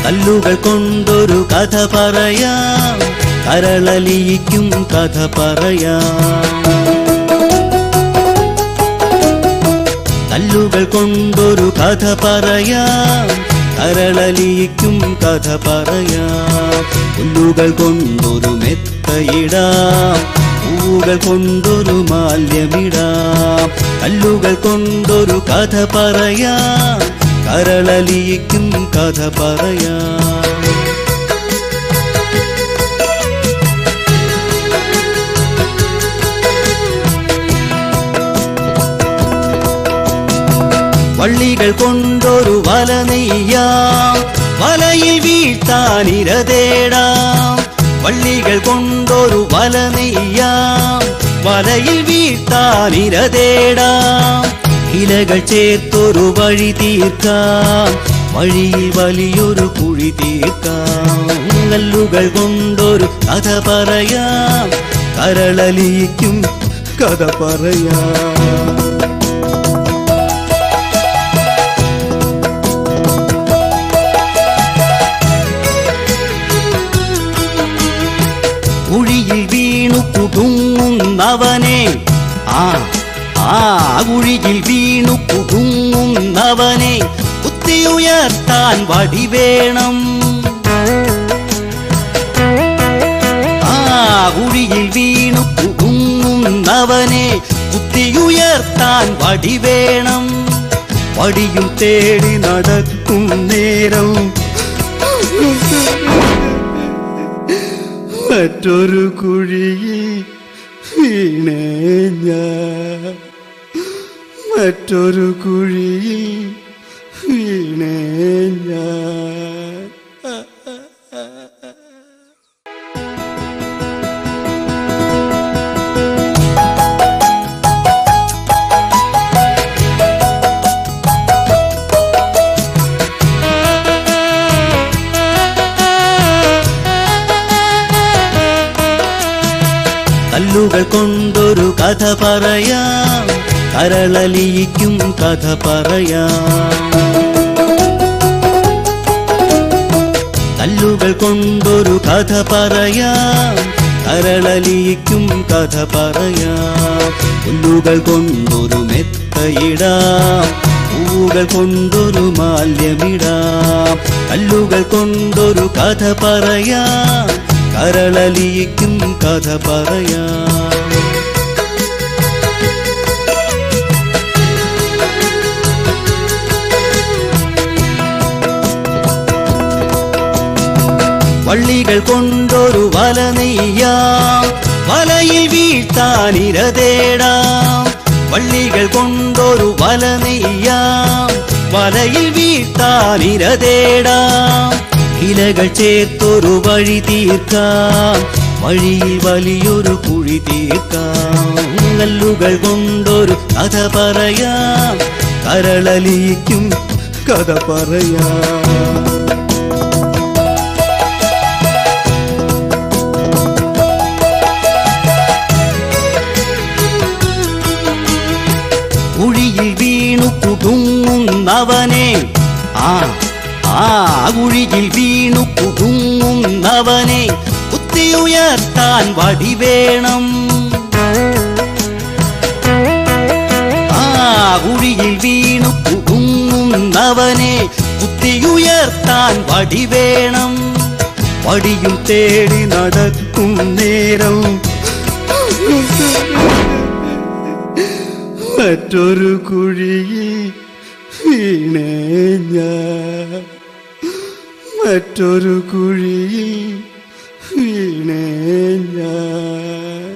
കല്ലുകൾ കൊണ്ടൊരു കഥ പറയാം, കരളലിയിക്കും കഥ പറയാം. കല്ലുകൾ കൊണ്ടൊരു കഥ പറയാം, കരളലിയിക്കും കഥ പറയാം. പുല്ലുകൾ കൊണ്ടൊരു മെത്തയിടാം, പൂവുകൾ കൊണ്ടൊരു മാല്യമിടാം. കല്ലുകൾ കൊണ്ടൊരു കഥ പറയാം, കരളലിയിക്കും കഥ പറയാം. വള്ളികൾ കൊണ്ടൊരു വല നെയ്യാം, വലയിൽ വീഴ്ത്താൻ ഇര തേടാം. വള്ളികൾ കൊണ്ടൊരു വല നെയ്യാം, വലയിൽ വീഴ്ത്താൻ ഇര തേടാം. ഇലകൾ ചേർത്തൊരു വഴി തീർക്കാം, വഴിയിൽ വലിയൊരു കുഴി തീർക്കാം. കല്ലുകൾ കൊണ്ടൊരു കഥ പറയാം, കരളലിയിക്കും കഥ പറയാം. കുഴിയിൽ വീണു കുടുങ്ങുന്നവനെ, കുഴിയിൽ വീണു കുടുങ്ങുന്നവനെ കുത്തിയുയർത്താൻ വടി വേണം. കുഴിയിൽ വീണു കുടുങ്ങുന്നവനെ കുത്തിയുയർത്താൻ വടി വേണം. വടിയും തേടി നടക്കും നേരം മറ്റൊരു കുഴിയിൽ വീണേ ഞാൻ, മറ്റൊരു കുഴിയിൽ വീണേ ഞാൻ. കല്ലുകൾ കൊണ്ടൊരു കഥ പറയാം, കരളലിയിക്കും കഥ പറയാം. കല്ലുകൾ കൊണ്ടൊരു കഥ പറയാം, കരളലിയിക്കും കഥ പറയാം. പുല്ലുകൾ കൊണ്ടൊരു മെത്തയിടാം, പൂവുകൾ കൊണ്ടൊരു മാല്യമിടാം. കല്ലുകൾ കൊണ്ടൊരു കഥ പറയാം, കരളലിയിക്കും കഥ പറയാം. വള്ളികൾ കൊണ്ടൊരു വല നെയ്യാം, വലയിൽ വീഴ്ത്താൻ ഇര തേടാം. വള്ളികൾ കൊണ്ടൊരു വല നെയ്യാം, വലയിൽ വീഴ്ത്താൻ ഇര തേടാം. ഇലകൾ ചേർത്തൊരു വഴി തീർക്കാം, വഴിയിൽ വലിയൊരു കുഴി തീർക്കാം. കല്ലുകൾ കൊണ്ടൊരു കഥ പറയാം, കരളലിയിക്കും കഥ പറയാം. കുഴിയിൽ വീണു കുടുങ്ങുന്നവനെ, കുഴിയിൽ വീണു കുടുങ്ങുന്നവനെ കുത്തിയുയർത്താൻ വടി വേണം. കുഴിയിൽ വീണു കുടുങ്ങുന്നവനെ കുത്തിയുയർത്താൻ വടി വേണം. വടിയും തേടി നടക്കും നേരം മറ്റൊരു കുഴിയിൽ വീണേ ഞാൻ, മറ്റൊരു കുഴിയിൽ വീണേ ഞാൻ.